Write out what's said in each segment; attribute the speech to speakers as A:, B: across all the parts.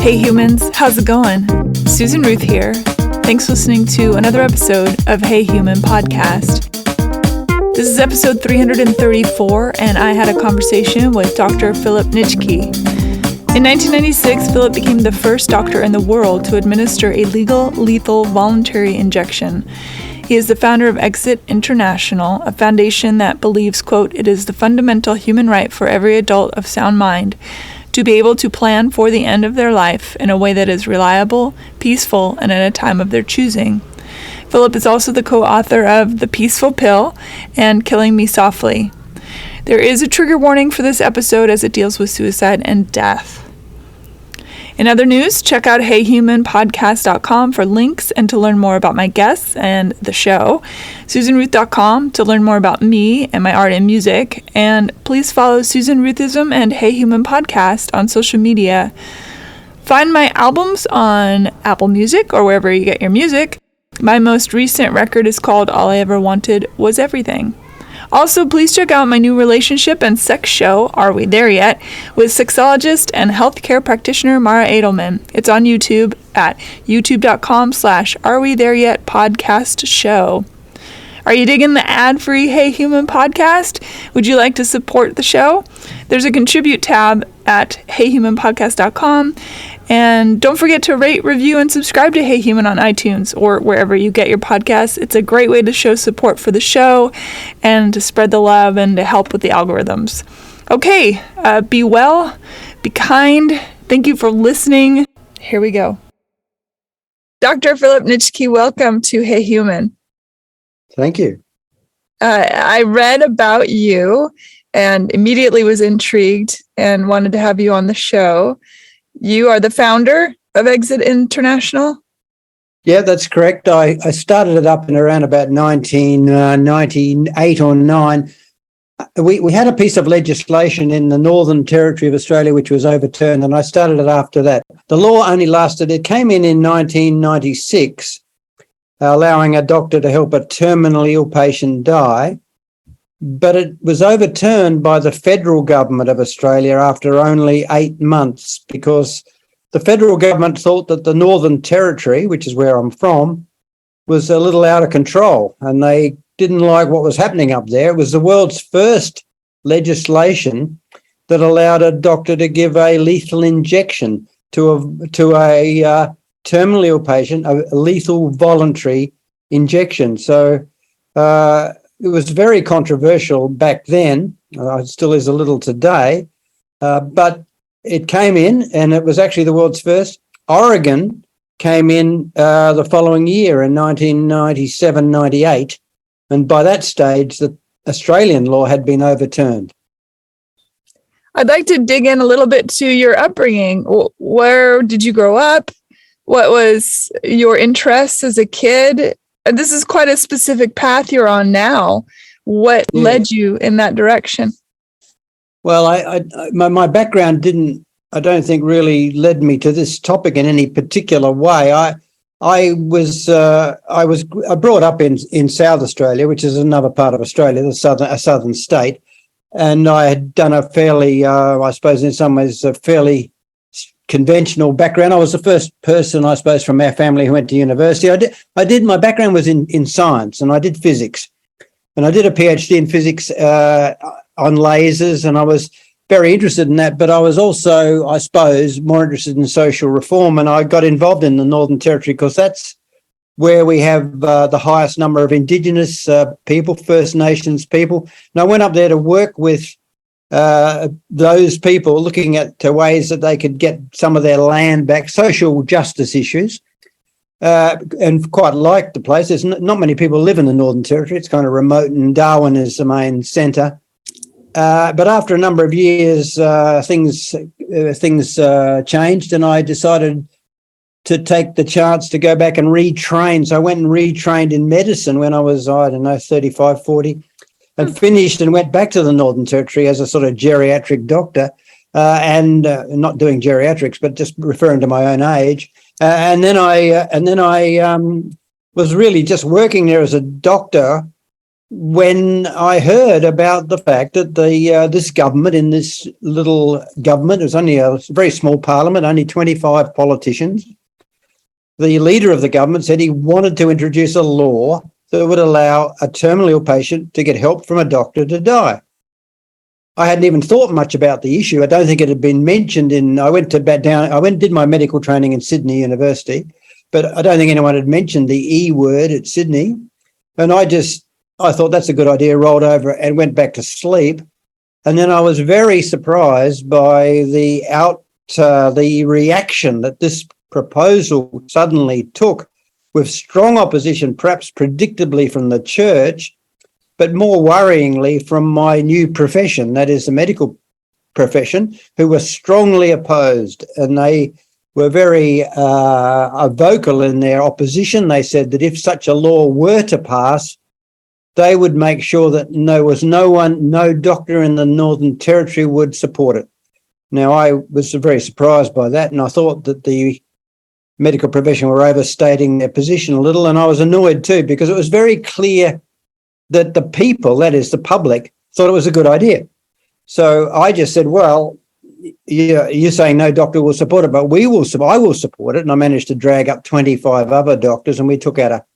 A: Hey humans, how's it going? Susan Ruth here. Thanks for listening to another episode of Hey Human Podcast. This is episode 334, and I had a conversation with Dr. Philip Nitschke. In 1996, Philip became the first doctor in the world to administer a legal, lethal, voluntary injection. He is the founder of Exit International, a foundation that believes, quote, "It is the fundamental human right for every adult of sound mind to be able to plan for the end of their life in a way that is reliable, peaceful, and at a time of their choosing." Philip is also the co-author of The Peaceful Pill and Killing Me Softly. There is a trigger warning for this episode as it deals with suicide and death. In other news, check out heyhumanpodcast.com for links and to learn more about my guests and the show, susanruth.com to learn more about me and my art and music, and please follow Susan Ruthism and Hey Human Podcast on social media. Find my albums on Apple Music or wherever you get your music. My most recent record is called All I Ever Wanted Was Everything. Also, please check out my new relationship and sex show, Are We There Yet?, with sexologist and healthcare practitioner Mara Edelman. It's on YouTube at youtube.com/arewethereyet podcast show. Are you digging the ad-free Hey Human Podcast? Would you like to support the show? There's a contribute tab at heyhumanpodcast.com. And don't forget to rate, review, and subscribe to Hey Human on iTunes or wherever you get your podcasts. It's a great way to show support for the show and to spread the love and to help with the algorithms. Okay, be well, be kind. Thank you for listening. Here we go. Dr. Philip Nitschke, welcome to Hey Human.
B: Thank you.
A: I read about you and immediately was intrigued and wanted to have you on the show. You are the founder of Exit International?
B: Yeah, that's correct. I started it up in around about 1998 or 9. We had a piece of legislation in the Northern Territory of Australia which was overturned, and I started it after that. The law only lasted, it came in 1996, allowing a doctor to help a terminally ill patient die, but it was overturned by the federal government of Australia after only 8 months because the federal government thought that the Northern Territory, which is where I'm from, was a little out of control and they didn't like what was happening up there. It was the world's first legislation that allowed a doctor to give a lethal injection to a terminally ill patient, a lethal voluntary injection. So it was very controversial back then. It still is a little today, but it came in and it was actually the world's first. Oregon came in the following year in 1997-98, and by that stage the Australian law had been overturned.
A: I'd like to dig in a little bit to your upbringing. Where did you grow up? What was your interest as a kid? And this is quite a specific path you're on now. What led you in that direction?
B: Well, my background I don't think really led me to this topic in any particular way. I was brought up in South Australia, which is another part of Australia, a southern state, and I had done a fairly, I suppose in some ways, a fairly conventional background. I was the first person, I suppose, from our family who went to university. My background was in science, and I did physics, and I did a PhD in physics on lasers, and I was very interested in that, but I was also, I suppose, more interested in social reform, and I got involved in the Northern Territory because that's where we have the highest number of Indigenous people, First Nations people, and I went up there to work with those people, looking at ways that they could get some of their land back, social justice issues, and quite liked the place. There's not many people live in the Northern Territory. It's kind of remote, and Darwin is the main centre. But after a number of years, things changed, and I decided to take the chance to go back and retrain. So I went and retrained in medicine when I was, 35, 40. And finished and went back to the Northern Territory as a sort of geriatric doctor, and not doing geriatrics, but just referring to my own age. And then I was really just working there as a doctor when I heard about the fact that this government, in this little government, it was only a very small parliament, only 25 politicians. The leader of the government said he wanted to introduce a law that would allow a terminally ill patient to get help from a doctor to die. I hadn't even thought much about the issue. I don't think it had been mentioned I did my medical training in Sydney University, but I don't think anyone had mentioned the E word at Sydney. And I thought that's a good idea, rolled over and went back to sleep. And then I was very surprised by the reaction that this proposal suddenly took, with strong opposition, perhaps predictably from the church, but more worryingly from my new profession, that is the medical profession, who were strongly opposed. And they were very vocal in their opposition. They said that if such a law were to pass, they would make sure that no doctor in the Northern Territory would support it. Now, I was very surprised by that, and I thought that the medical profession were overstating their position a little, and I was annoyed too, because it was very clear that the people, that is the public, thought it was a good idea. So I just said, well, you're saying no doctor will support it, but I will support it. And I managed to drag up 25 other doctors, and we took out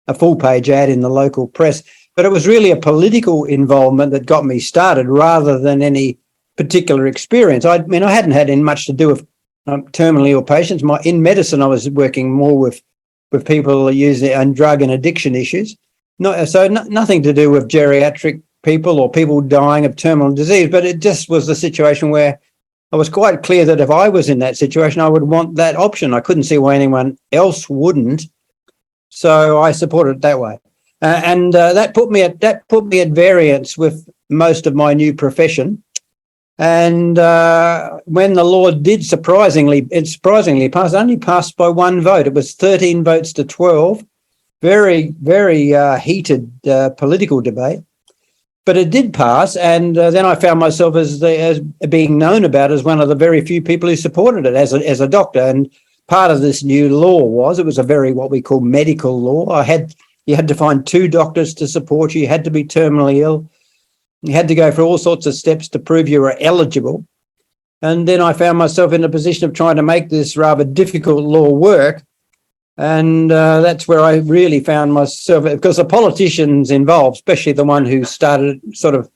B: a full-page ad in the local press. But it was really a political involvement that got me started rather than any particular experience. I mean, I hadn't had much to do with terminally ill patients. In medicine, I was working more with people using and drug and addiction issues. Nothing to do with geriatric people or people dying of terminal disease, but it just was the situation where I was quite clear that if I was in that situation, I would want that option. I couldn't see why anyone else wouldn't. So I supported it that way. And that put me at variance with most of my new profession. And when the law did surprisingly pass, it only passed by one vote. It was 13 votes to 12. Very, very heated political debate. But it did pass, and then I found myself as being known about as one of the very few people who supported it as a doctor. And part of this new law it was a very what we call medical law. You had to find 2 doctors to support you. You had to be terminally ill. You had to go through all sorts of steps to prove you were eligible. And then I found myself in a position of trying to make this rather difficult law work. And that's where I really found myself, because the politicians involved, especially the one who started, sort of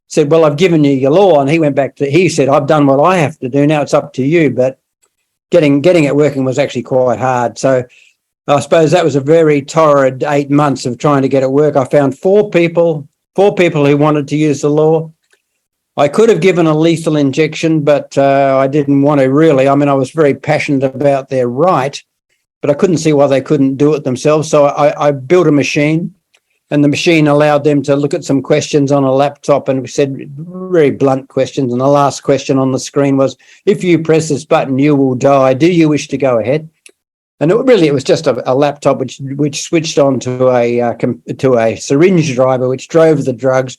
B: said, well, I've given you your law. And he said, I've done what I have to do. Now it's up to you. But getting it working was actually quite hard. So I suppose that was a very torrid 8 months of trying to get it work. I found four people who wanted to use the law. I could have given a lethal injection, but I didn't want to really. I mean, I was very passionate about their right, but I couldn't see why they couldn't do it themselves. So I built a machine, and the machine allowed them to look at some questions on a laptop, and we said very blunt questions. And the last question on the screen was, if you press this button, you will die. Do you wish to go ahead? And it was just a laptop which switched on to a syringe driver, which drove the drugs.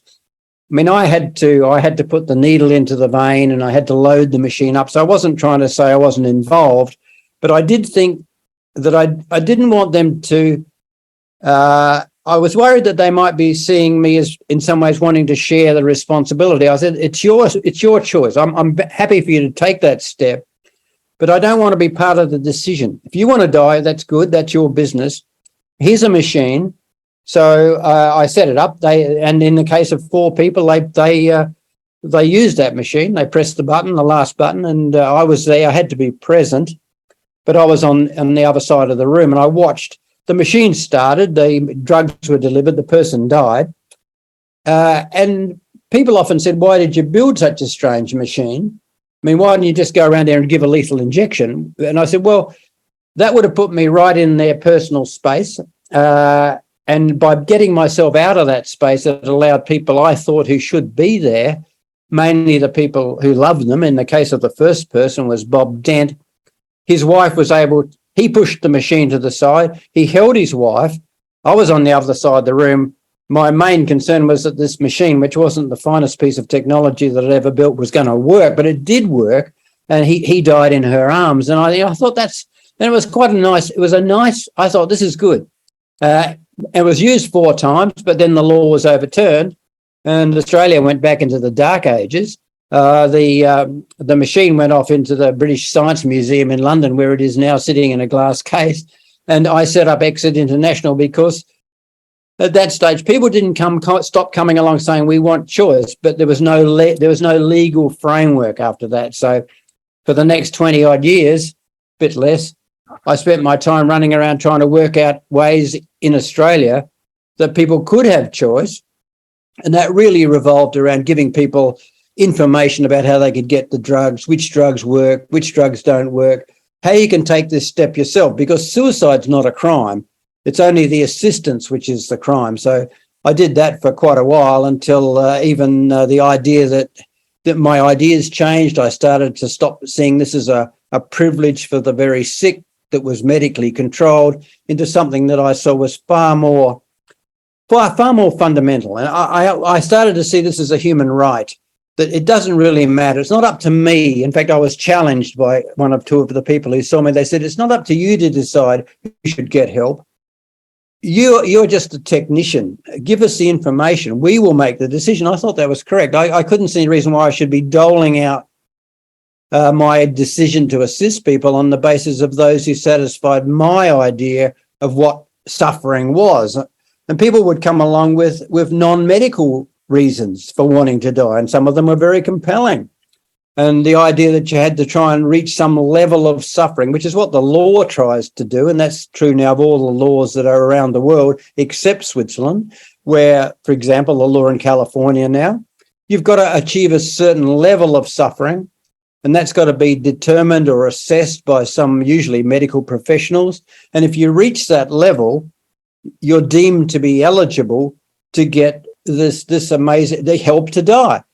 B: I mean, I had to put the needle into the vein, and I had to load the machine up. So I wasn't trying to say I wasn't involved, but I did think that I didn't want them to. I was worried that they might be seeing me as, in some ways, wanting to share the responsibility. I said, it's your choice. I'm happy for you to take that step, but I don't want to be part of the decision. If you want to die, that's good. That's your business. Here's a machine. So I set it up. And in the case of four people, they used that machine. They pressed the last button, and I was there. I had to be present, but I was on the other side of the room, and I watched. The machine started. The drugs were delivered. The person died. And people often said, "Why did you build such a strange machine? I mean, why didn't you just go around there and give a lethal injection?" And I said, well, that would have put me right in their personal space. And by getting myself out of that space, it allowed people I thought who should be there, mainly the people who loved them. In the case of the first person was Bob Dent. His wife was he pushed the machine to the side. He held his wife. I was on the other side of the room. My main concern was that this machine, which wasn't the finest piece of technology that I'd ever built, was going to work, but it did work. And he died in her arms. And I thought it was quite I thought, this is good. It was used 4 times, but then the law was overturned and Australia went back into the dark ages. The machine went off into the British Science Museum in London, where it is now sitting in a glass case. And I set up Exit International because at that stage, people didn't stop coming along saying we want choice, but there was no legal framework after that. So for the next 20 odd years, a bit less, I spent my time running around trying to work out ways in Australia that people could have choice. And that really revolved around giving people information about how they could get the drugs, which drugs work, which drugs don't work, how you can take this step yourself, because suicide's not a crime. It's only the assistance which is the crime. So I did that for quite a while until even the idea that my ideas changed. I started to stop seeing this as a privilege for the very sick that was medically controlled into something that I saw was far more fundamental. And I started to see this as a human right, that it doesn't really matter. It's not up to me. In fact, I was challenged by two of the people who saw me. They said, it's not up to you to decide who should get help. You're just a technician. Give us the information. We will make the decision. I thought that was correct. I couldn't see any reason why I should be doling out my decision to assist people on the basis of those who satisfied my idea of what suffering was. And people would come along with non-medical reasons for wanting to die, and some of them were very compelling. And the idea that you had to try and reach some level of suffering, which is what the law tries to do, and that's true now of all the laws that are around the world, except Switzerland, where, for example, the law in California now, you've got to achieve a certain level of suffering, and that's got to be determined or assessed by some usually medical professionals. And if you reach that level, you're deemed to be eligible to get this amazing help to die.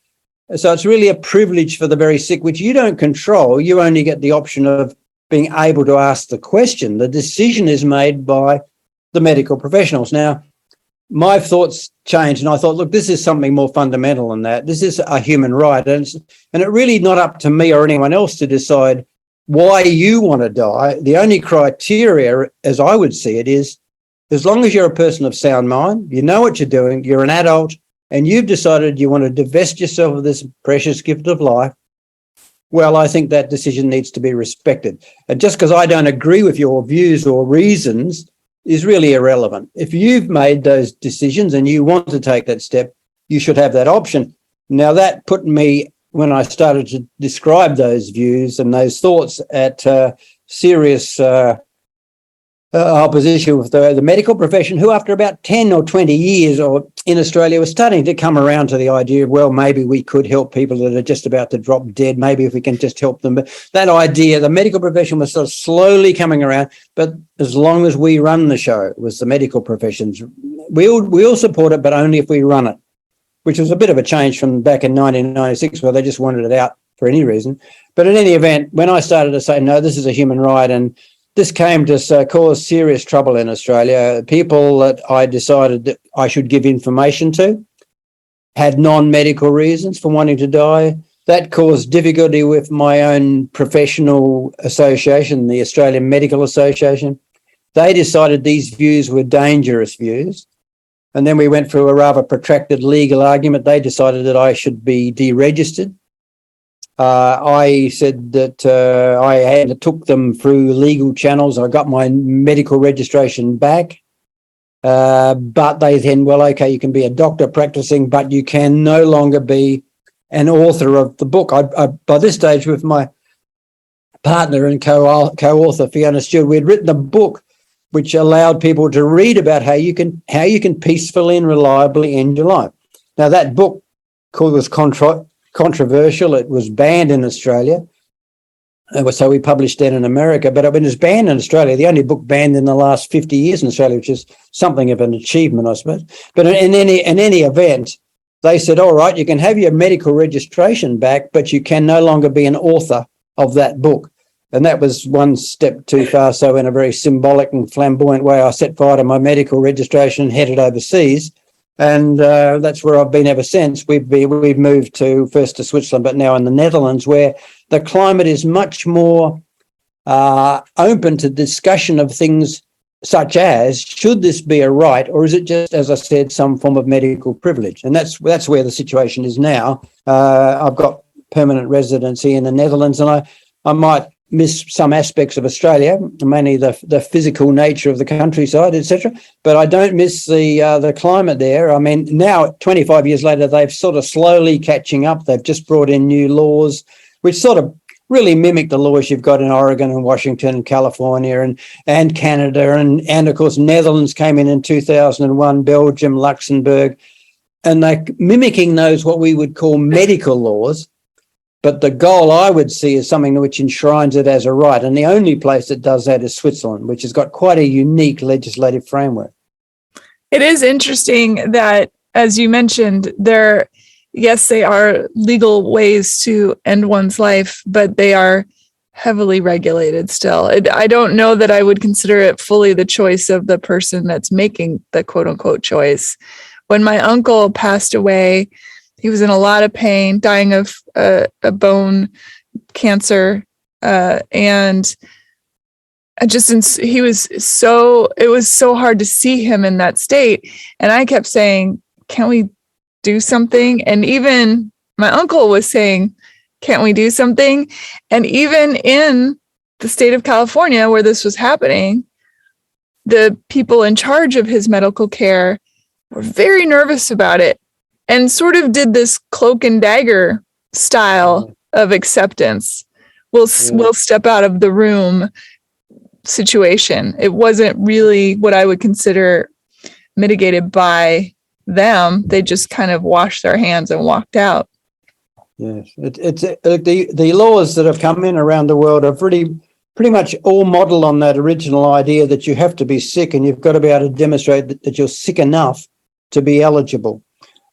B: So it's really a privilege for the very sick, which you don't control. You only get the option of being able to ask the question. The decision is made by the medical professionals. Now, my thoughts changed, and I thought, look, this is something more fundamental than that. This is a human right, and it's really not up to me or anyone else to decide why you want to die. The only criteria, as I would see it, is as long as you're a person of sound mind, you know what you're doing, you're an adult, and you've decided you want to divest yourself of this precious gift of life, well, I think that decision needs to be respected. And just because I don't agree with your views or reasons is really irrelevant. If you've made those decisions and you want to take that step, you should have that option. Now, that put me, when I started to describe those views and those thoughts, at serious opposition with the medical profession, who after about 10 or 20 years or in Australia was starting to come around to the idea of, well, maybe we could help people that are just about to drop dead. Maybe if we can just help them. But that idea, the medical profession was sort of slowly coming around. But as long as we run the show, it was the medical professions. We'll support it, but only if we run it, which was a bit of a change from back in 1996, where they just wanted it out for any reason. But in any event, when I started to say, no, this is a human right, and this came to cause serious trouble in Australia. People that I decided that I should give information to had non-medical reasons for wanting to die. That caused difficulty with my own professional association, the Australian Medical Association. They decided these views were dangerous views. And then we went through a rather protracted legal argument. They decided that I should be deregistered. I said that I took them through legal channels. I got my medical registration back, but they then, well, okay, you can be a doctor practicing, but you can no longer be an author of the book. I by this stage, with my partner and co-author Fiona Stewart, we'd written a book which allowed people to read about how you can peacefully and reliably end your life. Now, that book was controversial. It was banned in Australia. So we published that in America, but it was banned in Australia, the only book banned in the last 50 years in Australia, which is something of an achievement, I suppose. But in any event, they said, all right, you can have your medical registration back, but you can no longer be an author of that book. And that was one step too far. So in a very symbolic and flamboyant way, I set fire to my medical registration and headed overseas. And that's where I've been ever since. We've moved first to Switzerland, but now in the Netherlands, where the climate is much more open to discussion of things such as, should this be a right, or is it just, as I said, some form of medical privilege? And that's where the situation is now. I've got permanent residency in the Netherlands, and I might miss some aspects of Australia, mainly the physical nature of the countryside, etc. But I don't miss the climate there. I mean, now 25 years later, they've sort of slowly catching up. They've just brought in new laws, which sort of really mimic the laws you've got in Oregon and Washington and California and Canada. And of course, Netherlands came in 2001, Belgium, Luxembourg, and they're mimicking those, what we would call medical laws. But the goal I would see is something which enshrines it as a right. And the only place that does that is Switzerland, which has got quite a unique legislative framework.
A: It is interesting that, as you mentioned, yes, they are legal ways to end one's life, but they are heavily regulated still. I don't know that I would consider it fully the choice of the person that's making the quote unquote choice. When my uncle passed away, he was in a lot of pain, dying of a bone cancer. And it was so hard to see him in that state. And I kept saying, can't we do something? And even my uncle was saying, can't we do something? And even in the state of California where this was happening, the people in charge of his medical care were very nervous about it and sort of did this cloak and dagger style of acceptance. We'll step out of the room situation. It wasn't really what I would consider mitigated by them. They just kind of washed their hands and walked out.
B: Yes, it's the laws that have come in around the world are pretty much all modeled on that original idea that you have to be sick and you've got to be able to demonstrate that you're sick enough to be eligible.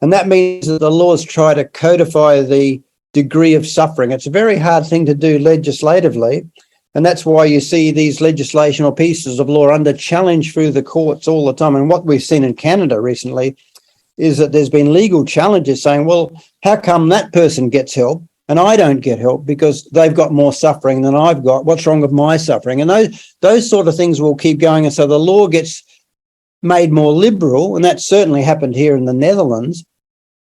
B: And that means that the laws try to codify the degree of suffering. It's a very hard thing to do legislatively. And that's why you see these legislation or pieces of law under challenge through the courts all the time. And what we've seen in Canada recently is that there's been legal challenges saying, well, how come that person gets help and I don't get help because they've got more suffering than I've got? What's wrong with my suffering? And those sort of things will keep going. And so the law gets made more liberal, and that certainly happened here in the Netherlands,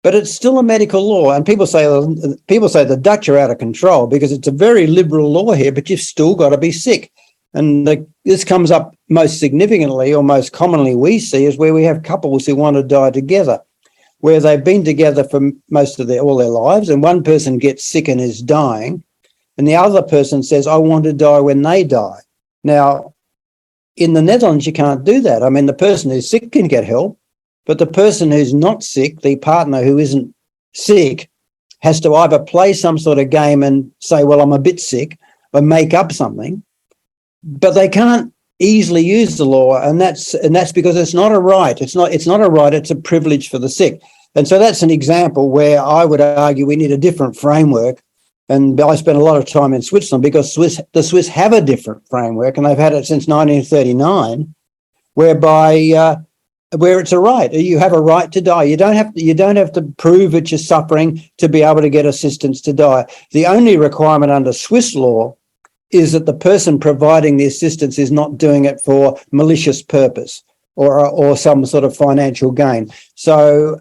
B: but it's still a medical law. And people say the Dutch are out of control because it's a very liberal law here, but you've still got to be sick. And this comes up most significantly, or most commonly we see, is where we have couples who want to die together, where they've been together for all their lives, and one person gets sick and is dying, and the other person says, I want to die when they die. Now, in the Netherlands, you can't do that. I mean, the person who's sick can get help, but the person who's not sick, the partner who isn't sick, has to either play some sort of game and say, well, I'm a bit sick, or make up something, but they can't easily use the law, and that's because it's not a right. It's not a right, it's a privilege for the sick. And so that's an example where I would argue we need a different framework. And I spent a lot of time in Switzerland because the Swiss have a different framework, and they've had it since 1939, whereby where it's a right. You have a right to die. You don't have to prove that you're suffering to be able to get assistance to die. The only requirement under Swiss law is that the person providing the assistance is not doing it for malicious purpose or some sort of financial gain. So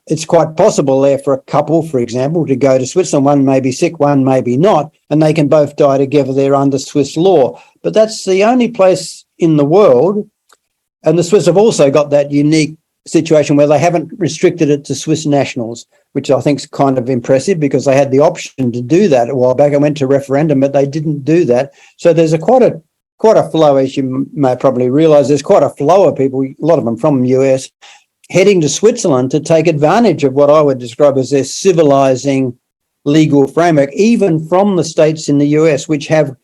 B: it's quite possible there for a couple, for example, to go to Switzerland. One may be sick, one may be not, and they can both die together there under Swiss law. But that's the only place in the world. And the Swiss have also got that unique situation where they haven't restricted it to Swiss nationals, which I think is kind of impressive because they had the option to do that a while back. I went to referendum, but they didn't do that. So there's quite a flow, as you may probably realise, there's quite a flow of people, a lot of them from the US, heading to Switzerland to take advantage of what I would describe as their civilising legal framework, even from the states in the US, which have,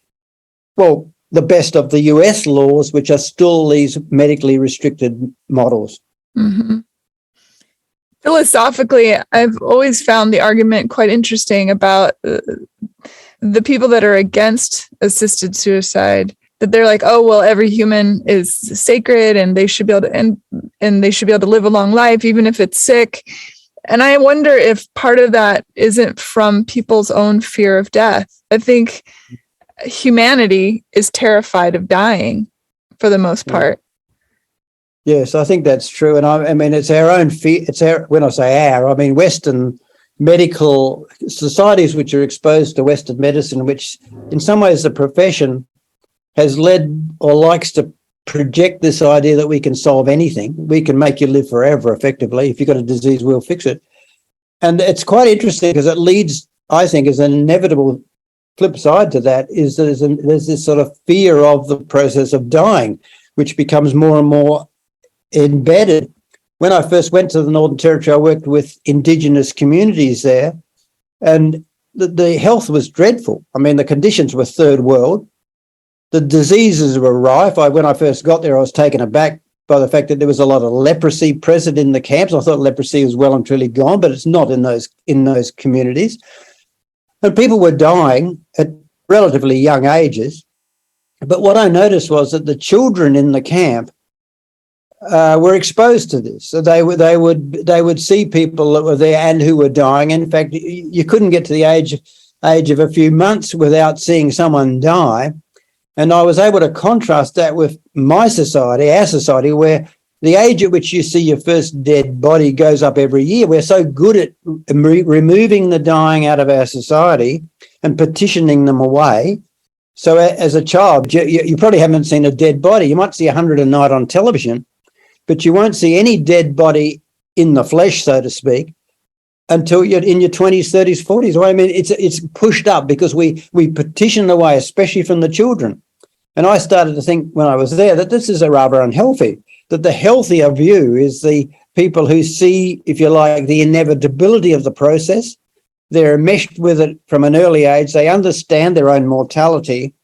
B: well, the best of the US laws, which are still these medically restricted models.
A: Mm-hmm. Philosophically, I've always found the argument quite interesting about the people that are against assisted suicide, that they're like, oh, well, every human is sacred and they should be able to and they should be able to live a long life, even if it's sick. And I wonder if part of that isn't from people's own fear of death. I think humanity is terrified of dying for the most part.
B: Yes, I think that's true. And I mean, it's our own fear. When I say our, I mean Western medical societies which are exposed to Western medicine, which in some ways the profession has led or likes to project this idea that we can solve anything. We can make you live forever, effectively. If you've got a disease, we'll fix it. And it's quite interesting because it leads, I think, as an inevitable flip side to that, is there's this sort of fear of the process of dying, which becomes more and more embedded. When I first went to the Northern Territory, I worked with Indigenous communities there, and the health was dreadful. I mean, the conditions were third world. The diseases were rife. When I first got there, I was taken aback by the fact that there was a lot of leprosy present in the camps. I thought leprosy was well and truly gone, but it's not in those communities. And people were dying at relatively young ages. But what I noticed was that the children in the camp were exposed to this. So they would see people that were there and who were dying. In fact, you couldn't get to the age of a few months without seeing someone die. And I was able to contrast that with my society, our society, where the age at which you see your first dead body goes up every year. We're so good at removing the dying out of our society and petitioning them away. So as a child, you probably haven't seen a dead body. You might see 100 a night on television, but you won't see any dead body in the flesh, so to speak, until you're in your 20s, 30s, 40s. Well, I mean, it's pushed up because we petition away, especially from the children. And I started to think when I was there that this is a rather unhealthy, that the healthier view is the people who see, if you like, the inevitability of the process. They're enmeshed with it from an early age. They understand their own mortality.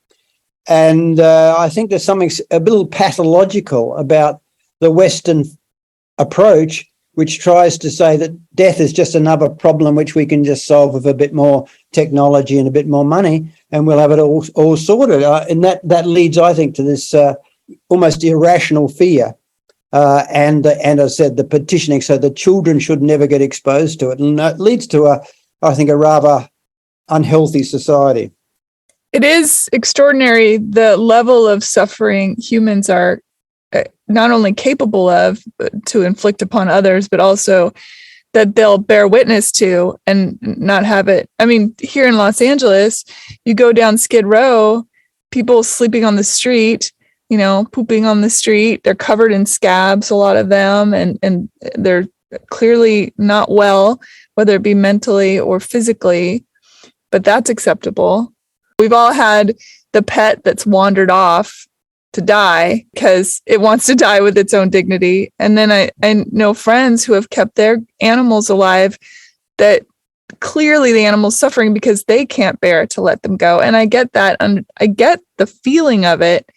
B: And I think there's something a little pathological about the Western approach, which tries to say that death is just another problem which we can just solve with a bit more technology and a bit more money, and we'll have it all sorted. And that leads, I think, to this almost irrational fear. And as I said, the petitioning, so the children should never get exposed to it. And it leads to, I think, a rather unhealthy society.
A: It is extraordinary the level of suffering humans are not only capable of to inflict upon others, but also that they'll bear witness to and not have it. I mean, here in Los Angeles, you go down Skid Row, people sleeping on the street, pooping on the street. They're covered in scabs, a lot of them, and they're clearly not well, whether it be mentally or physically, but that's acceptable. We've all had the pet that's wandered off to die because it wants to die with its own dignity. And then I know friends who have kept their animals alive that clearly the animal's suffering because they can't bear to let them go. And I get that. And I get the feeling of it,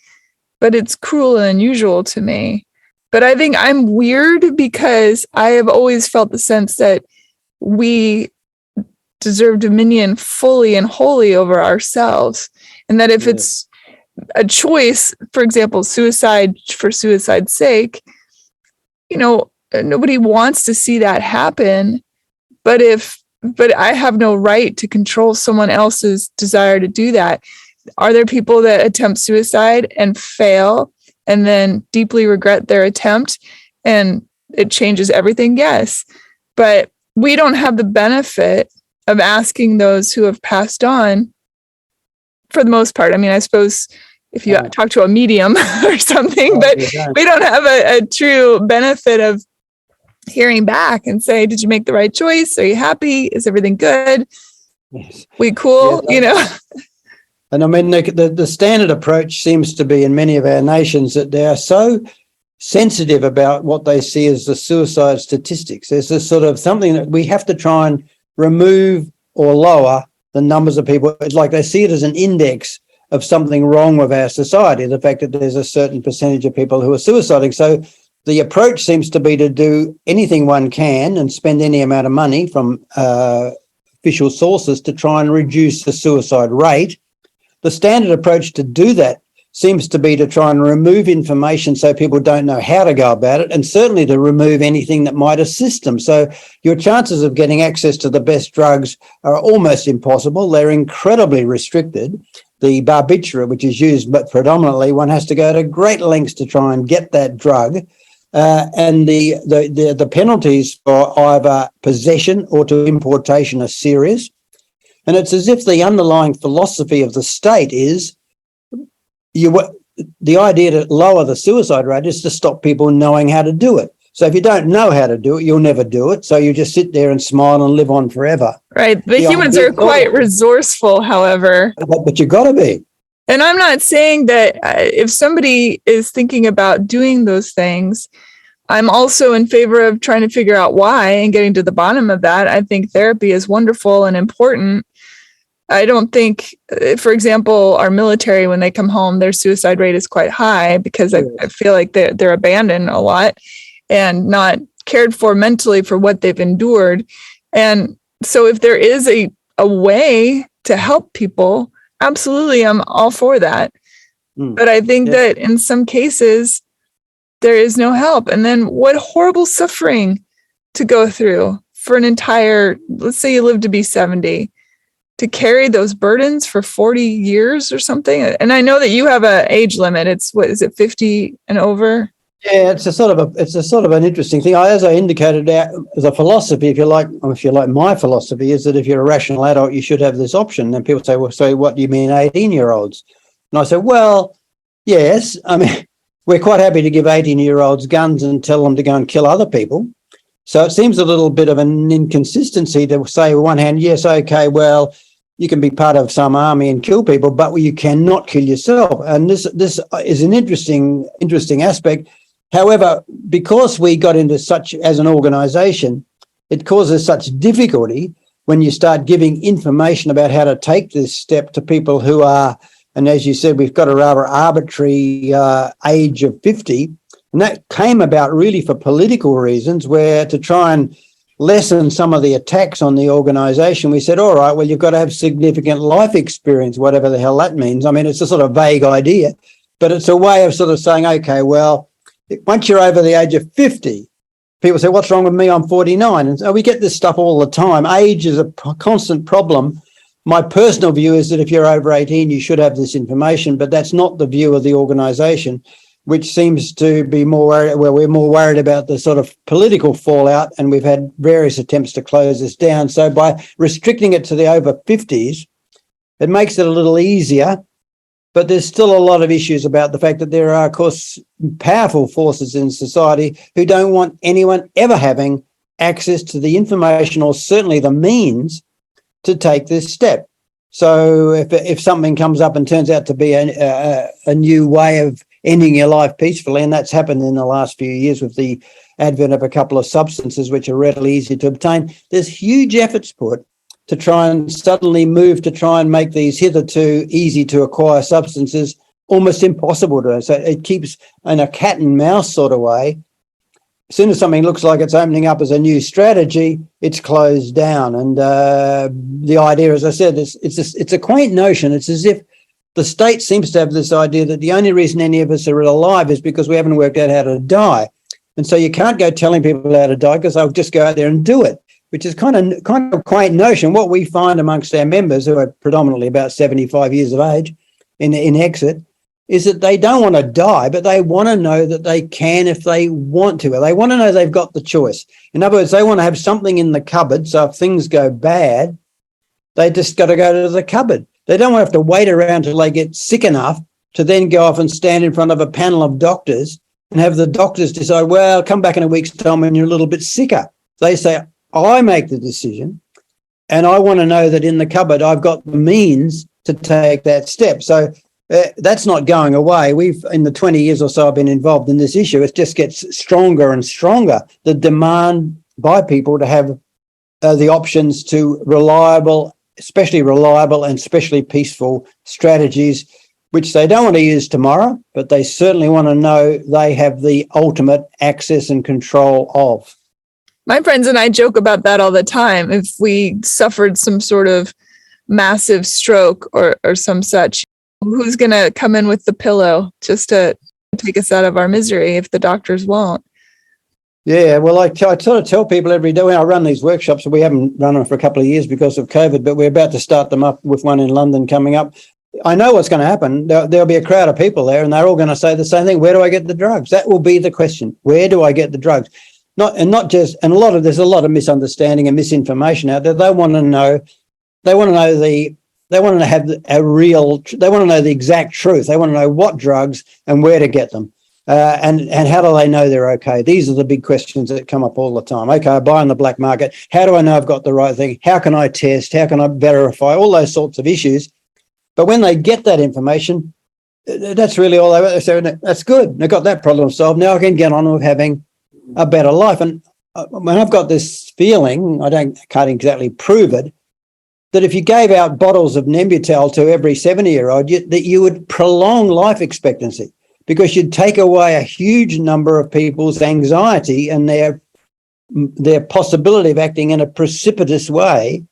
A: but it's cruel and unusual to me. But I think I'm weird because I have always felt the sense that we deserve dominion fully and wholly over ourselves. And that if it's a choice, for example, suicide for suicide's sake, nobody wants to see that happen. But I have no right to control someone else's desire to do that. Are there people that attempt suicide and fail and then deeply regret their attempt and it changes everything? Yes. But we don't have the benefit of asking those who have passed on, for the most part. I mean, I suppose if you talk to a medium or something, but we don't have a true benefit of hearing back and say, did you make the right choice? Are you happy? Is everything good?
B: Yes.
A: We cool,
B: And I mean, the standard approach seems to be in many of our nations that they are so sensitive about what they see as the suicide statistics. There's this sort of something that we have to try and remove or lower the numbers of people. It's like they see it as an index of something wrong with our society, the fact that there's a certain percentage of people who are suiciding. So the approach seems to be to do anything one can and spend any amount of money from official sources to try and reduce the suicide rate. The standard approach to do that seems to be to try and remove information so people don't know how to go about it, and certainly to remove anything that might assist them. So your chances of getting access to the best drugs are almost impossible. They're incredibly restricted. The barbiturate, which is used but predominantly, one has to go to great lengths to try and get that drug. and the penalties for either possession or to importation are serious. And it's as if the underlying philosophy of the state is the idea to lower the suicide rate is to stop people knowing how to do it. So if you don't know how to do it, you'll never do it. So you just sit there and smile and live on forever.
A: Right. The humans are quite resourceful, however.
B: But you've got to be.
A: And I'm not saying that if somebody is thinking about doing those things, I'm also in favor of trying to figure out why and getting to the bottom of that. I think therapy is wonderful and important. I don't think, for example, our military, when they come home, their suicide rate is quite high because I feel like they're abandoned a lot and not cared for mentally for what they've endured. And so if there is a way to help people, absolutely, I'm all for that. But I think that in some cases, there is no help. And then what horrible suffering to go through for an entire, let's say you live to be 70, to carry those burdens for 40 years or something. And I know that you have an age limit. It's, what is it, 50 and over?
B: Yeah, it's a sort of an interesting thing. As I indicated, as a philosophy, if you like my philosophy is that if you're a rational adult, you should have this option. And people say, well, so what do you mean 18-year-olds? And I say, well, yes. I mean, we're quite happy to give 18-year-olds guns and tell them to go and kill other people. So it seems a little bit of an inconsistency to say, on one hand, yes, okay, well, you can be part of some army and kill people, but you cannot kill yourself. And this is an interesting aspect. However, because we got into such, as an organisation, it causes such difficulty when you start giving information about how to take this step to people who are, and as you said, we've got a rather arbitrary age of 50, and that came about really for political reasons, where to try and lessen some of the attacks on the organisation, we said, all right, well, you've got to have significant life experience, whatever the hell that means. I mean, it's a sort of vague idea, but it's a way of sort of saying, okay, well, once you're over the age of 50, people say, what's wrong with me? I'm 49. And so we get this stuff all the time. Age is a constant problem. My personal view is that if you're over 18, you should have this information, but that's not the view of the organisation, which seems to be more worried, well, we're more worried about the sort of political fallout, and we've had various attempts to close this down. So by restricting it to the over 50s, it makes it a little easier. But there's still a lot of issues about the fact that there are, of course, powerful forces in society who don't want anyone ever having access to the information or certainly the means to take this step. So if something comes up and turns out to be a new way of ending your life peacefully, and that's happened in the last few years with the advent of a couple of substances which are readily easy to obtain, there's huge efforts put to try and suddenly move to try and make these hitherto easy to acquire substances almost impossible to. So it keeps in a cat and mouse sort of way. As soon as something looks like it's opening up as a new strategy, it's closed down. And the idea, as I said, it's a quaint notion. It's as if the state seems to have this idea that the only reason any of us are alive is because we haven't worked out how to die. And so you can't go telling people how to die because they'll just go out there and do it, which is kind of a quaint notion. What we find amongst our members, who are predominantly about 75 years of age in exit, is that they don't want to die, but they want to know that they can if they want to. They want to know they've got the choice. In other words, they want to have something in the cupboard, so if things go bad, they just got to go to the cupboard. They don't want to have to wait around till they get sick enough to then go off and stand in front of a panel of doctors and have the doctors decide, well, come back in a week's time when you're a little bit sicker. They say, I make the decision, and I want to know that in the cupboard I've got the means to take that step. So that's not going away. We've, in the 20 years or so I've been involved in this issue, it just gets stronger and stronger, the demand by people to have the options to especially reliable and especially peaceful strategies, which they don't want to use tomorrow, but they certainly want to know they have the ultimate access and control of.
A: My friends and I joke about that all the time. If we suffered some sort of massive stroke or some such, who's going to come in with the pillow just to take us out of our misery if the doctors won't?
B: Yeah, well, I sort of tell people every day when I run these workshops, we haven't run them for a couple of years because of COVID, but we're about to start them up with one in London coming up. I know what's going to happen. There'll be a crowd of people there, and they're all going to say the same thing. Where do I get the drugs? That will be the question. Where do I get the drugs? There's a lot of misunderstanding and misinformation out there. They want to know the exact truth. They want to know what drugs and where to get them. And how do they know they're okay? These are the big questions that come up all the time. Okay, I buy on the black market. How do I know I've got the right thing? How can I test? How can I verify? All those sorts of issues. But when they get that information, that's really all they say. That's good. They've got that problem solved. Now I can get on with having a better life. And when I've got this feeling, can't exactly prove it, that if you gave out bottles of Nembutal to every 70-year-old, that you would prolong life expectancy, because you'd take away a huge number of people's anxiety and their possibility of acting in a precipitous way,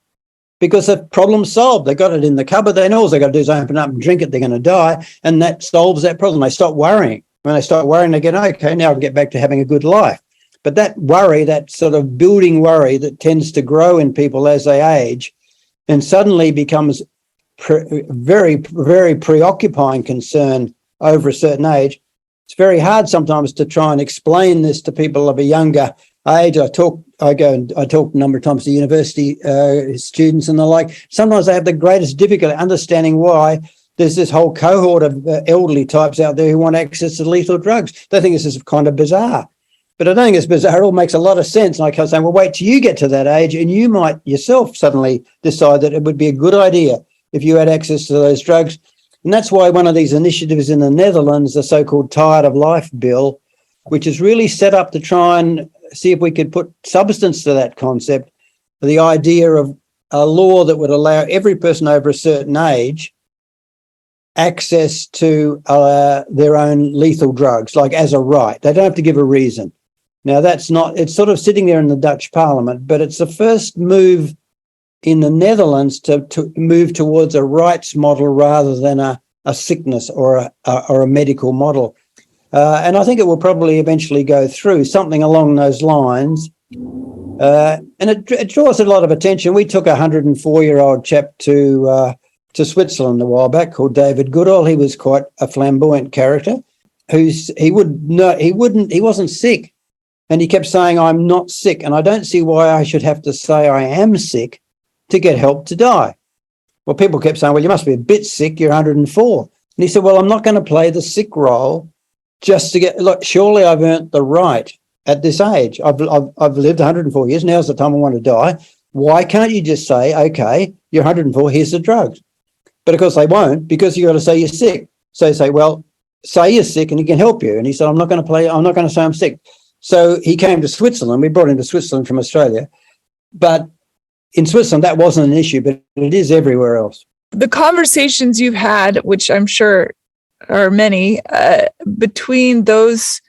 B: because the problem's solved. They got it in the cupboard. They know all they got to do is open up and drink it. They're going to die, and that solves that problem. They stop worrying. When they start worrying, they get, okay, now I can get back to having a good life. But that worry, that sort of building worry that tends to grow in people as they age, and suddenly becomes very, very preoccupying concern over a certain age. It's very hard sometimes to try and explain this to people of a younger age. I talk a number of times to university students and the like. Sometimes they have the greatest difficulty understanding why there's this whole cohort of elderly types out there who want access to lethal drugs. They think this is kind of bizarre. But I don't think it's bizarre. It all makes a lot of sense. Like I was saying, well, wait till you get to that age and you might yourself suddenly decide that it would be a good idea if you had access to those drugs. And that's why one of these initiatives in the Netherlands, the so-called Tired of Life Bill, which is really set up to try and see if we could put substance to that concept, the idea of a law that would allow every person over a certain age access to their own lethal drugs, like as a right. They don't have to give a reason. Now, it's sort of sitting there in the Dutch Parliament, but it's the first move in the Netherlands to move towards a rights model rather than a sickness or a medical model. And I think it will probably eventually go through something along those lines. And it draws a lot of attention. We took a 104-year-old chap to Switzerland a while back called David Goodall. He was quite a flamboyant character. He wasn't sick. And he kept saying, I'm not sick. And I don't see why I should have to say I am sick to get help to die. Well, people kept saying, well, you must be a bit sick. You're 104. And he said, well, I'm not going to play the sick role just to look, surely I've earned the right at this age. I've lived 104 years. Now's the time I want to die. Why can't you just say, okay, you're 104, here's the drugs? But of course they won't, because you've got to say you're sick. So you say, well, say you're sick and he can help you. And he said, I'm not going to say I'm sick. So he came to Switzerland. We brought him to Switzerland from Australia. But in Switzerland, that wasn't an issue, but it is everywhere else.
A: The conversations you've had, which I'm sure are many, between those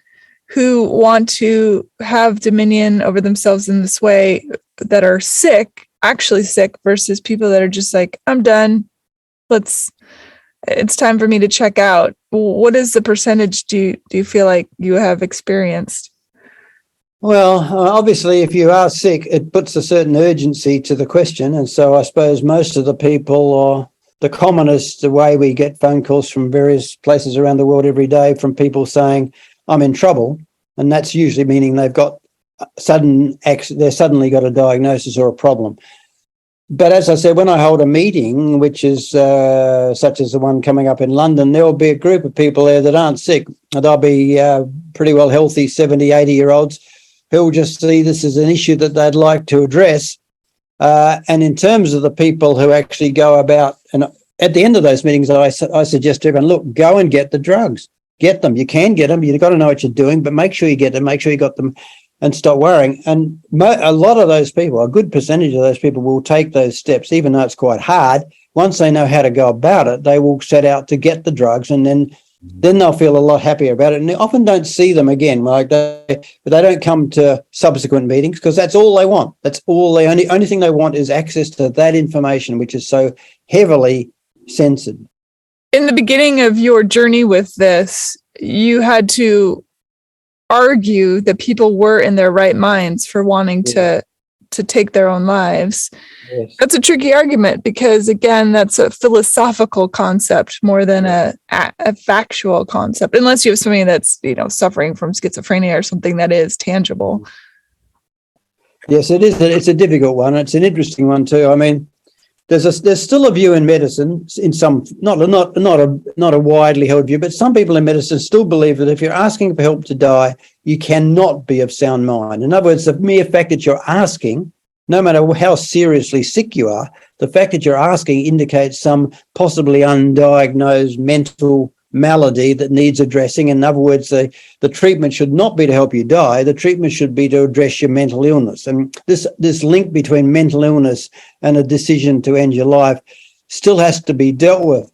A: who want to have dominion over themselves in this way, that are sick, actually sick, versus people that are just like, I'm done. It's time for me to check out. What is the percentage do you feel like you have experienced?
B: Well, obviously, if you are sick, it puts a certain urgency to the question. And so I suppose most of the people, or the commonest way we get phone calls from various places around the world every day from people saying, I'm in trouble. And that's usually meaning they've got suddenly got a diagnosis or a problem. But as I said, when I hold a meeting, which is such as the one coming up in London, there will be a group of people there that aren't sick. They'll be pretty well healthy 70, 80-year-olds who will just see this as an issue that they'd like to address. And in terms of the people who actually go about, and at the end of those meetings, I suggest to everyone, look, go and get the drugs. Get them. You can get them. You've got to know what you're doing, but make sure you get them. Make sure you got them and stop worrying. And a lot of those people, a good percentage of those people will take those steps, even though it's quite hard. Once they know how to go about it, they will set out to get the drugs, and then they'll feel a lot happier about it. And they often don't see them again. Like they don't come to subsequent meetings because that's all they want. That's all only thing they want is access to that information, which is so heavily censored.
A: In the beginning of your journey with this, you had to argue that people were in their right minds for wanting to to take their own lives.
B: Yes.
A: That's a tricky argument because, again, that's a philosophical concept more than a factual concept, unless you have somebody that's, suffering from schizophrenia or something that is tangible.
B: Yes, it is. It's a difficult one. It's an interesting one too. I mean, there's still a view in medicine, in some not a widely held view, but some people in medicine still believe that if you're asking for help to die, you cannot be of sound mind. In other words, the mere fact that you're asking, no matter how seriously sick you are, the fact that you're asking indicates some possibly undiagnosed mental malady that needs addressing. In other words, the treatment should not be to help you die. The treatment should be to address your mental illness. And this link between mental illness and a decision to end your life still has to be dealt with.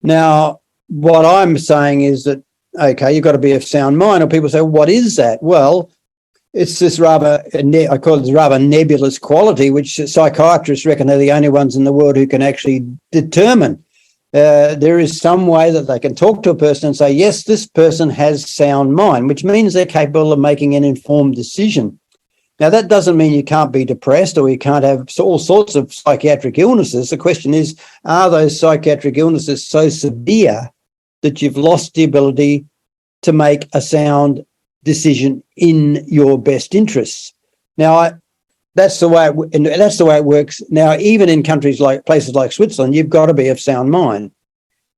B: Now, what I'm saying is that, okay, you've got to be of sound mind. Or people say, what is that? Well, it's this rather nebulous quality, which psychiatrists reckon they're the only ones in the world who can actually determine. There is some way that they can talk to a person and say, yes, this person has sound mind, which means they're capable of making an informed decision. Now, that doesn't mean you can't be depressed or you can't have all sorts of psychiatric illnesses. The question is, are those psychiatric illnesses so severe that you've lost the ability to make a sound decision in your best interests? Now, that's the way it works. Now, even in countries like places like Switzerland, you've got to be of sound mind.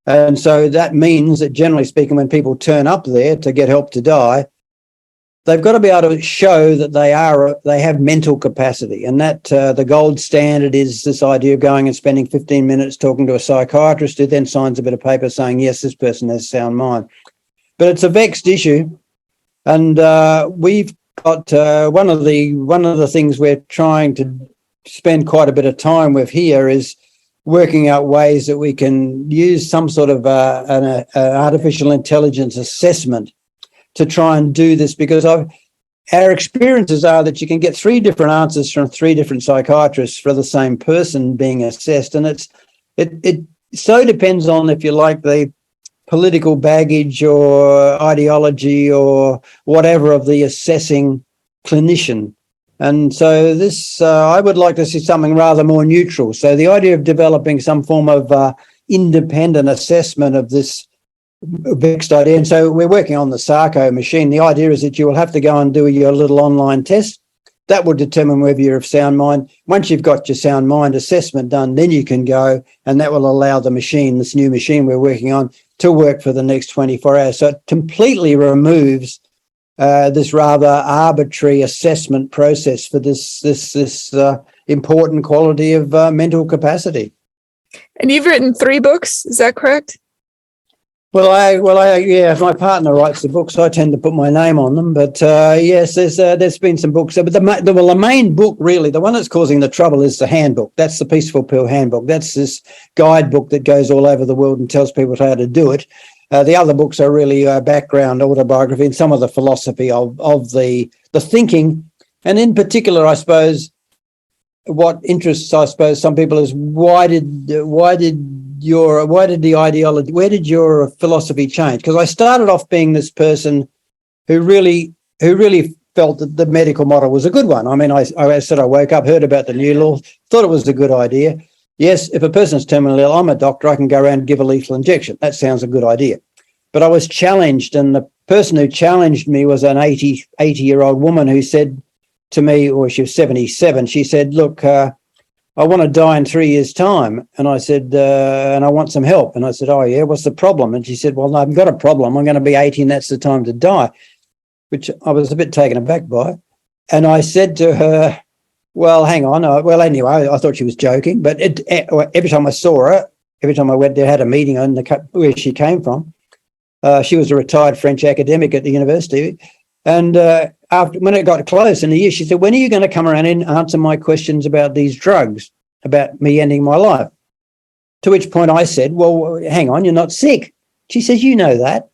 B: And so that means that, generally speaking, when people turn up there to get help to die, they've got to be able to show that they have mental capacity. And that the gold standard is this idea of going and spending 15 minutes talking to a psychiatrist who then signs a bit of paper saying, yes, this person has sound mind. But it's a vexed issue. And we've got one of the things we're trying to spend quite a bit of time with here is working out ways that we can use some sort of an artificial intelligence assessment to try and do this, because our experiences are that you can get 3 different answers from 3 different psychiatrists for the same person being assessed, and it so depends on, if you like, the political baggage or ideology or whatever of the assessing clinician. And so this, I would like to see something rather more neutral. So the idea of developing some form of independent assessment of this vexed idea. And so we're working on the Sarco machine. The idea is that you will have to go and do your little online test. That will determine whether you're of sound mind. Once you've got your sound mind assessment done, then you can go, and that will allow the machine, this new machine we're working on, to work for the next 24 hours. So it completely removes this rather arbitrary assessment process for this important quality of mental capacity.
A: And you've written 3 books, is that correct?
B: Yeah, if my partner writes the books, I tend to put my name on them. But yes, there's been some books. But the main book, really, the one that's causing the trouble is the handbook. That's the Peaceful Pill handbook. That's this guidebook that goes all over the world and tells people how to do it. The other books are really background autobiography and some of the philosophy of the thinking. And in particular, I suppose, what interests, some people is where did your philosophy change? Because I started off being this person who really felt that the medical model was a good one. I mean, I said I woke up, heard about the new law, thought it was a good idea. Yes, if a person's terminally ill, I'm a doctor, I can go around and give a lethal injection. That sounds a good idea. But I was challenged, and the person who challenged me was an 80-year-old woman who said to me, or she was 77, she said, look, I want to die in 3 years' time. And I said, and I want some help. And I said, oh, yeah, what's the problem? And she said, well, no, I've got a problem. I'm going to be 80 and that's the time to die, which I was a bit taken aback by. And I said to her, well, hang on. Anyway, I thought she was joking. But every time I saw her, every time I went there, had a meeting on where she came from. She was a retired French academic at the university. And when it got close in the year, she said, when are you going to come around and answer my questions about these drugs, about me ending my life? To which point I said, well, hang on, you're not sick. She says, you know that.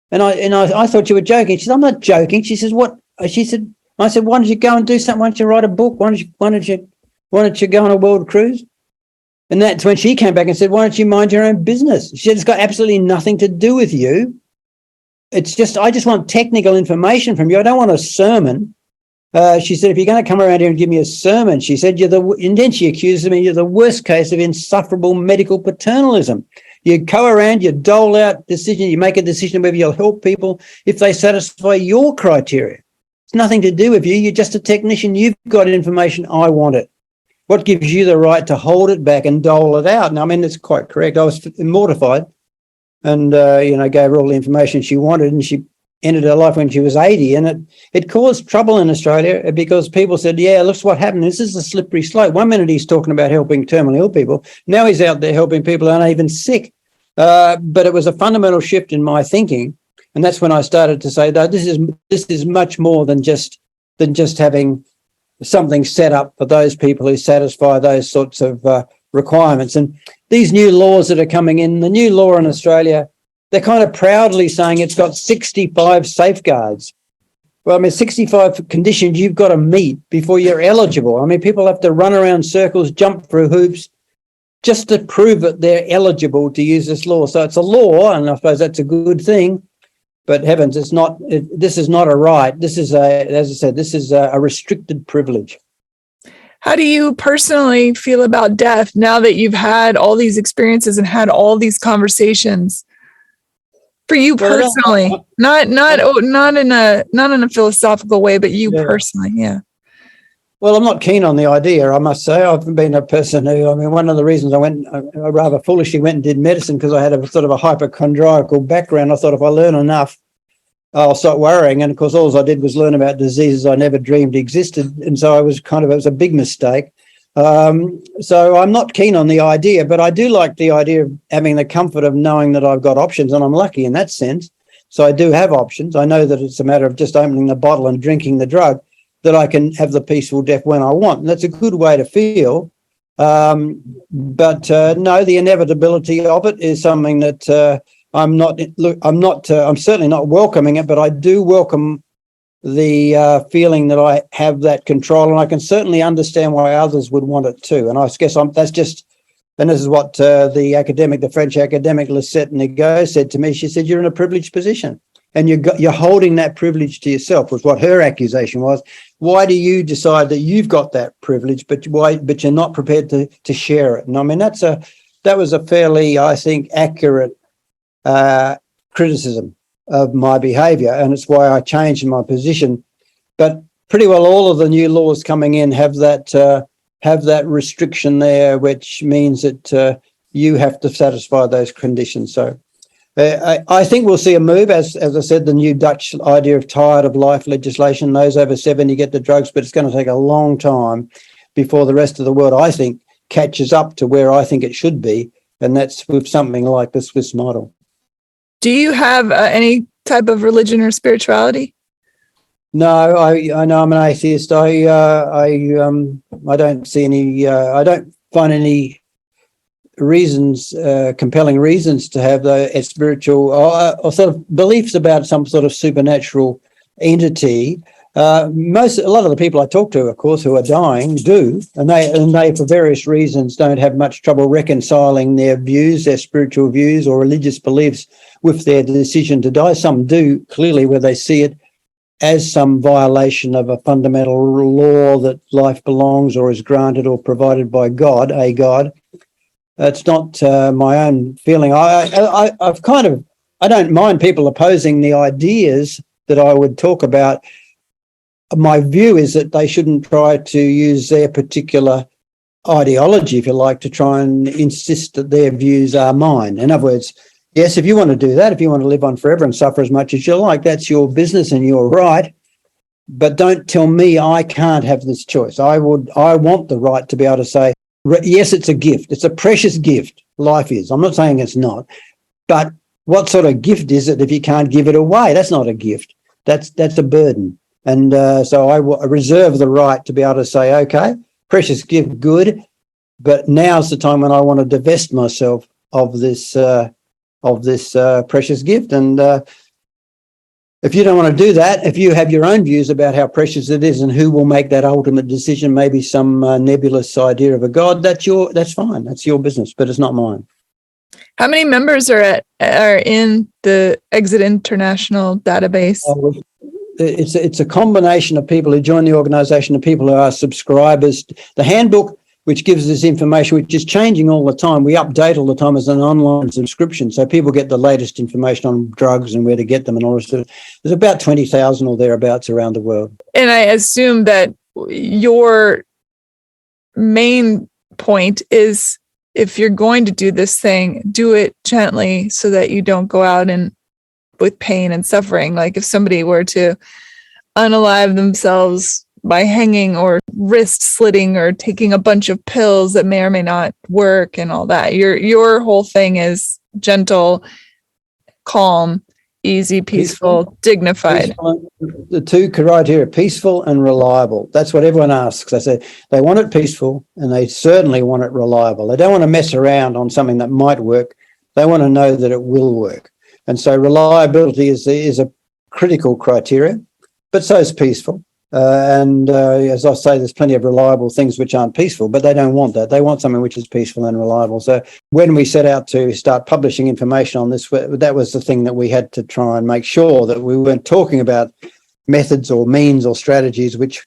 B: And I thought you were joking. She said, I'm not joking. She says, what? She said, I said, why don't you go and do something? Why don't you write a book? Why don't you go on a world cruise? And that's when she came back and said, why don't you mind your own business? She said, it's got absolutely nothing to do with you. It's just, I just want technical information from you. I don't want a sermon. She said, if you're going to come around here and give me a sermon, she said, and then she accused me, you're the worst case of insufferable medical paternalism. You go around, you dole out decisions, you make a decision whether you'll help people if they satisfy your criteria. It's nothing to do with you. You're just a technician. You've got information. I want it. What gives you the right to hold it back and dole it out? And I mean, it's quite correct. I was mortified and, gave her all the information she wanted, and she ended her life when she was 80. And it caused trouble in Australia because people said, yeah, look what happened. This is a slippery slope. One minute he's talking about helping terminally ill people. Now he's out there helping people who aren't even sick. But it was a fundamental shift in my thinking. And that's when I started to say that this is much more than just having something set up for those people who satisfy those sorts of requirements. And these new laws that are coming in, the new law in Australia, they're kind of proudly saying it's got 65 safeguards. Well, I mean, 65 conditions you've got to meet before you're eligible. I mean, people have to run around circles, jump through hoops, just to prove that they're eligible to use this law. So it's a law, and I suppose that's a good thing. But heavens, this is not a right. This is as I said, this is a restricted privilege.
A: How do you personally feel about death now that you've had all these experiences and had all these conversations? For you personally, not in a philosophical way, but you personally, yeah.
B: Well, I'm not keen on the idea, I must say. I've been a person who, I mean, one of the reasons I rather foolishly went and did medicine because I had a sort of a hypochondriacal background. I thought if I learn enough, I'll start worrying. And of course, all I did was learn about diseases I never dreamed existed. And so it was a big mistake. So I'm not keen on the idea, but I do like the idea of having the comfort of knowing that I've got options, and I'm lucky in that sense. So I do have options. I know that it's a matter of just opening the bottle and drinking the drug, that I can have the peaceful death when I want. And that's a good way to feel. No, the inevitability of it is something that I'm certainly not welcoming it, but I do welcome the feeling that I have that control, and I can certainly understand why others would want it too. And I guess and this is what the French academic Lisette Nigaud said to me. She said, you're in a privileged position. And you're holding that privilege to yourself, was what her accusation was. Why do you decide that you've got that privilege, but you're not prepared to share it? And I mean, that was a fairly, I think, accurate criticism of my behaviour, and it's why I changed my position. But pretty well all of the new laws coming in have that restriction there, which means that you have to satisfy those conditions. So. I think we'll see a move, as I said, the new Dutch idea of tired of life legislation. Those over 70 get the drugs, but it's going to take a long time before the rest of the world, I think, catches up to where I think it should be, and that's with something like the Swiss model.
A: Do you have any type of religion or spirituality?
B: No, I know I'm an atheist. I don't see any. I don't find any compelling reasons to have the spiritual or sort of beliefs about some sort of supernatural entity. A lot of the people I talk to, of course, who are dying do, and they for various reasons don't have much trouble reconciling their views, their spiritual views or religious beliefs with their decision to die. Some do, clearly, where they see it as some violation of a fundamental law that life belongs or is granted or provided by God, a God. It's not my own feeling. I don't mind people opposing the ideas that I would talk about. My view is that they shouldn't try to use their particular ideology, if you like, to try and insist that their views are mine. In other words, yes, if you want to do that, if you want to live on forever and suffer as much as you like, that's your business and you're right. But don't tell me I can't have this choice. I want the right to be able to say, yes, it's a gift. It's a precious gift. Life is. I'm not saying it's not. But what sort of gift is it if you can't give it away? That's not a gift. That's a burden. And so I reserve the right to be able to say, okay, precious gift, good. But now's the time when I want to divest myself of this precious gift. And if you don't want to do that, if you have your own views about how precious it is and who will make that ultimate decision, maybe some nebulous idea of a God, that's fine. That's your business, but it's not mine.
A: How many members are in the Exit International database?
B: it's a combination of people who join the organisation and people who are subscribers. The handbook, which gives us information, which is changing all the time. We update all the time as an online subscription, so people get the latest information on drugs and where to get them and all this. There's about 20,000 or thereabouts around the world.
A: And I assume that your main point is, if you're going to do this thing, do it gently so that you don't go out and with pain and suffering. Like if somebody were to unalive themselves by hanging or wrist slitting or taking a bunch of pills that may or may not work and all that. Your whole thing is gentle, calm, easy, peaceful, dignified.
B: Peaceful, the two criteria, peaceful and reliable. That's what everyone asks. They say they want it peaceful and they certainly want it reliable. They don't want to mess around on something that might work. They want to know that it will work. And so reliability is a critical criteria, but so is peaceful. As I say, there's plenty of reliable things which aren't peaceful, but they don't want that. They want something which is peaceful and reliable. So when we set out to start publishing information on this, that was the thing that we had to try and make sure that we weren't talking about methods or means or strategies which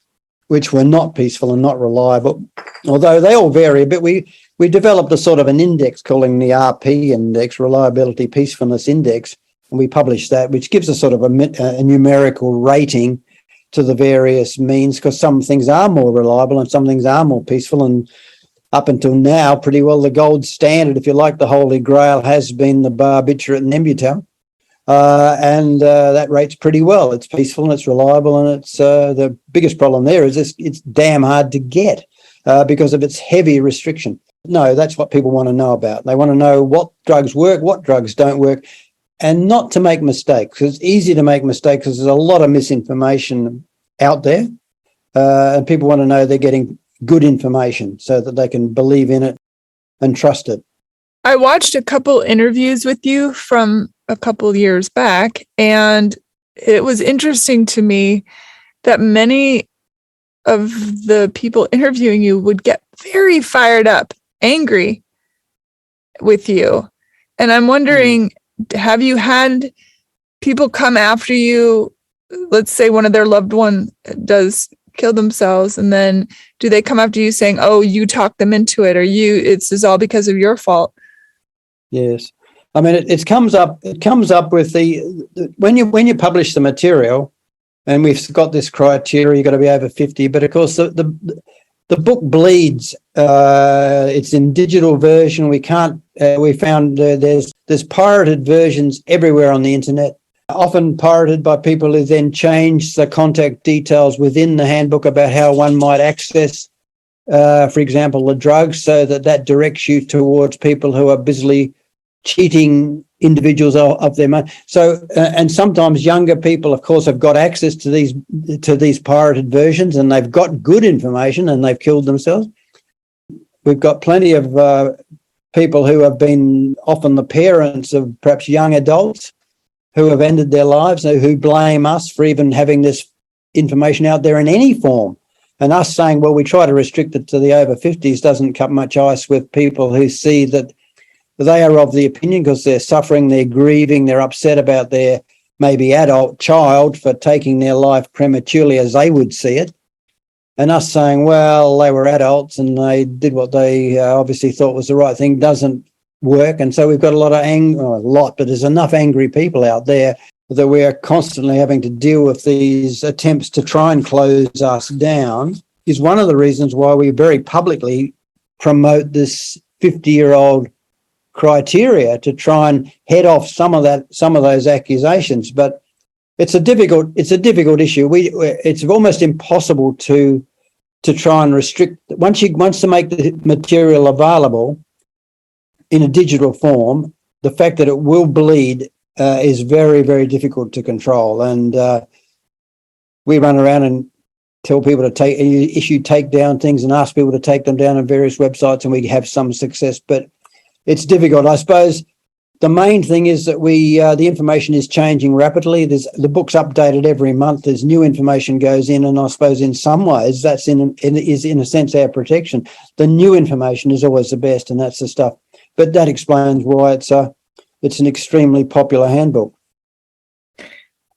B: were not peaceful and not reliable, although they all vary a bit. We developed a sort of an index calling the RP Index, Reliability Peacefulness Index, and we published that, which gives us sort of a numerical rating to the various means, because some things are more reliable and some things are more peaceful. And up until now, pretty well the gold standard, if you like, the holy grail has been the barbiturate and Nembutal. That rates pretty well. It's peaceful and it's reliable, and it's the biggest problem there is it's damn hard to get because of its heavy restriction. No, that's what people want to know about. They want to know what drugs work, what drugs don't work, and not to make mistakes. It's easy to make mistakes because there's a lot of misinformation out there, and people want to know they're getting good information so that they can believe in it and trust it.
A: I watched a couple interviews with you from a couple years back, and it was interesting to me that many of the people interviewing you would get very fired up, angry with you. And I'm wondering, have you had people come after you? Let's say one of their loved one does kill themselves, and then do they come after you saying, "Oh, you talked them into it," or it's all because of your fault"?
B: Yes, I mean it comes up. It comes up with when you publish the material, and we've got this criteria. You've got to be over 50, but of course the book bleeds. It's in digital version. We can't. We found there's pirated versions everywhere on the internet, often pirated by people who then change the contact details within the handbook about how one might access, for example, the drugs, so that directs you towards people who are busily cheating individuals of their money. So, and sometimes younger people, of course, have got access to these pirated versions, and they've got good information, and they've killed themselves. We've got plenty of people who have been often the parents of perhaps young adults who have ended their lives, who blame us for even having this information out there in any form. And us saying, well, we try to restrict it to the over 50s doesn't cut much ice with people who see that they are of the opinion, because they're suffering, they're grieving, they're upset about their maybe adult child for taking their life prematurely as they would see it. And us saying, well, they were adults and they did what they obviously thought was the right thing, doesn't work. And so we've got a lot of but there's enough angry people out there that we are constantly having to deal with these attempts to try and close us down, is one of the reasons why we very publicly promote this 50-year-old criteria to try and head off some of those accusations. But it's a difficult issue. It's almost impossible to try and restrict. Once to make the material available in a digital form, the fact that it will bleed is very, very difficult to control. And we run around and tell people to issue takedown things and ask people to take them down on various websites, and we have some success, but it's difficult. I suppose the main thing is that the information is changing rapidly. The book's updated every month. There's new information goes in, and I suppose in some ways that's in a sense our protection. The new information is always the best, and that's the stuff. But that explains why it's an extremely popular handbook.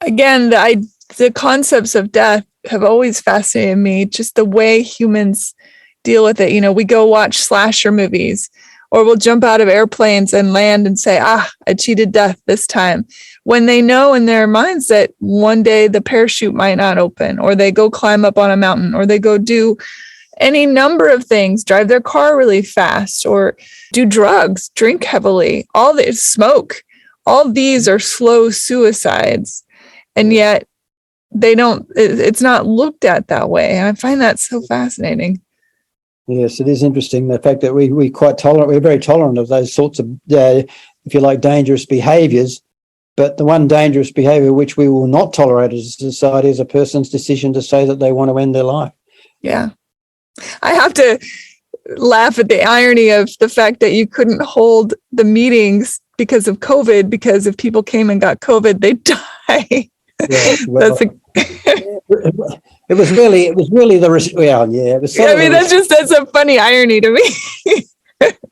A: Again, I the concepts of death have always fascinated me, just the way humans deal with it. We go watch slasher movies, or we'll jump out of airplanes and land and say, I cheated death this time, when they know in their minds that one day the parachute might not open, or they go climb up on a mountain, or they go do any number of things, drive their car really fast, or do drugs, drink heavily, all this, smoke. All these are slow suicides. And yet it's not looked at that way. I find that so fascinating.
B: Yes, it is interesting, the fact that we're very tolerant of those sorts of, if you like, dangerous behaviours. But the one dangerous behaviour which we will not tolerate as a society is a person's decision to say that they want to end their life.
A: Yeah. I have to laugh at the irony of the fact that you couldn't hold the meetings because of COVID, because if people came and got COVID, they'd die.
B: Yeah, well, it was really
A: that's a funny irony to me.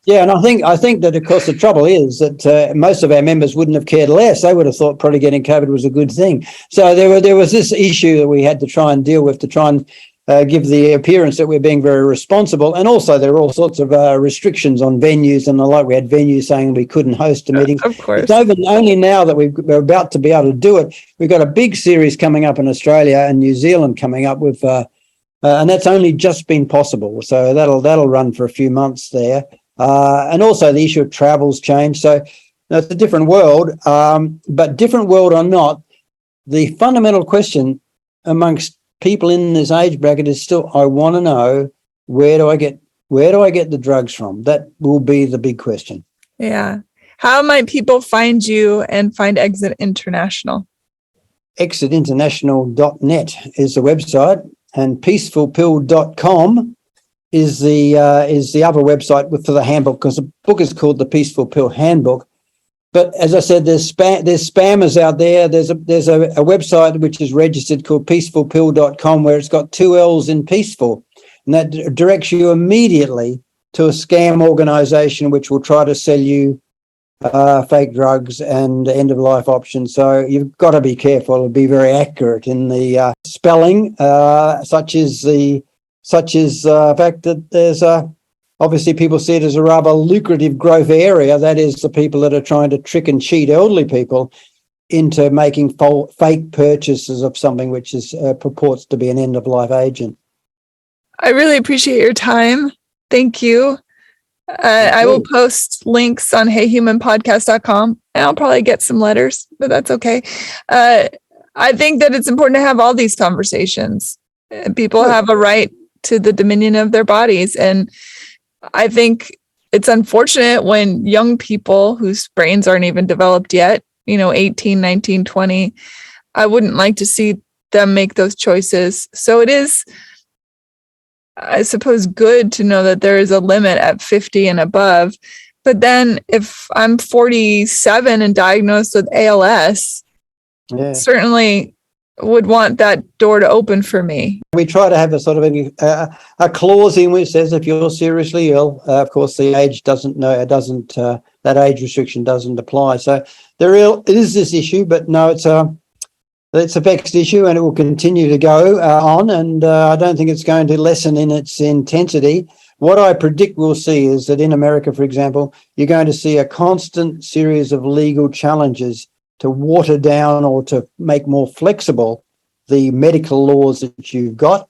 B: Yeah, and I think that, of course, the trouble is that most of our members wouldn't have cared less. They would have thought probably getting COVID was a good thing. So there was this issue that we had to try and deal with, to try and give the appearance that we're being very responsible. And also there are all sorts of restrictions on venues and the like. We had venues saying we couldn't host a meeting.
A: Of course.
B: It's only now that we're about to be able to do it. We've got a big series coming up in Australia and New Zealand coming up with, and that's only just been possible. So that'll run for a few months there. And also the issue of travel's changed. So it's a different world, but different world or not, the fundamental question amongst people in this age bracket is still, I want to know, where do I get the drugs from? That will be the big question.
A: Yeah. How might people find you and find Exit International?
B: Exitinternational.net is the website, and peacefulpill.com is the other website for the handbook, because the book is called the Peaceful Pill Handbook. But as I said, there's spammers out there. There's a website which is registered called peacefulpill.com, where it's got 2 L's in peaceful, and that directs you immediately to a scam organisation which will try to sell you fake drugs and end-of-life options. So you've got to be careful and be very accurate in the spelling, such as the fact that there's obviously people see it as a rather lucrative growth area. That is, the people that are trying to trick and cheat elderly people into making fake purchases of something which is purports to be an end-of-life agent.
A: I really appreciate your time. Thank you. I will post links on heyhumanpodcast.com, and I'll probably get some letters, but that's okay. I think that it's important to have all these conversations. People have a right to the dominion of their bodies. And I think it's unfortunate when young people whose brains aren't even developed yet, 18, 19, 20, I wouldn't like to see them make those choices. So it is, I suppose, good to know that there is a limit at 50 and above. But then if I'm 47 and diagnosed with ALS, certainly would want that door to open for me.
B: We try to have a sort of a clause in which says if you're seriously ill, of course the age that age restriction doesn't apply. So it is this issue, but no, it's a vexed issue, and it will continue to go on, and I don't think it's going to lessen in its intensity. What I predict we'll see is that in America, for example, you're going to see a constant series of legal challenges to water down or to make more flexible the medical laws that you've got.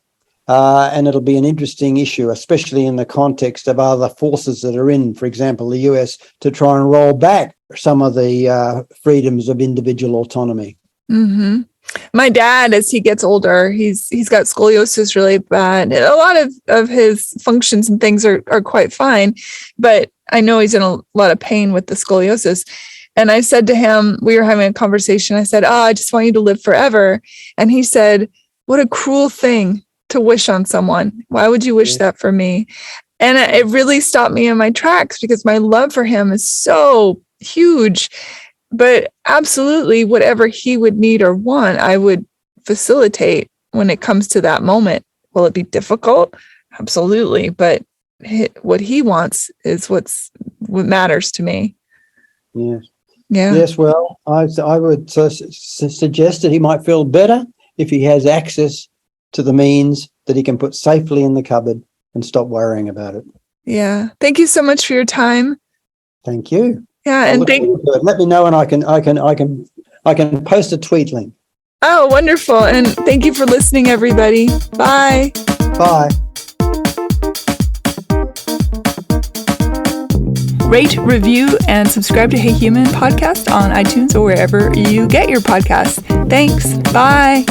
B: And it'll be an interesting issue, especially in the context of other forces that are in, for example, the US, to try and roll back some of the freedoms of individual autonomy.
A: Mm-hmm. My dad, as he gets older, he's got scoliosis really bad. A lot of his functions and things are quite fine, but I know he's in a lot of pain with the scoliosis. And I said to him, we were having a conversation. I said, I just want you to live forever. And he said, what a cruel thing to wish on someone. Why would you wish that for me? And it really stopped me in my tracks, because my love for him is so huge. But absolutely, whatever he would need or want, I would facilitate when it comes to that moment. Will it be difficult? Absolutely. But what he wants is what matters to me.
B: Yes.
A: Yeah.
B: Yes. Well, I would suggest that he might feel better if he has access to the means that he can put safely in the cupboard and stop worrying about it.
A: Yeah. Thank you so much for your time.
B: Thank you.
A: Yeah,
B: I'll look forward to it. Let me know, and I can post a tweet link.
A: Oh, wonderful. And thank you for listening, everybody. Bye.
B: Bye.
A: Rate, review, and subscribe to Hey Human podcast on iTunes or wherever you get your podcasts. Thanks. Bye.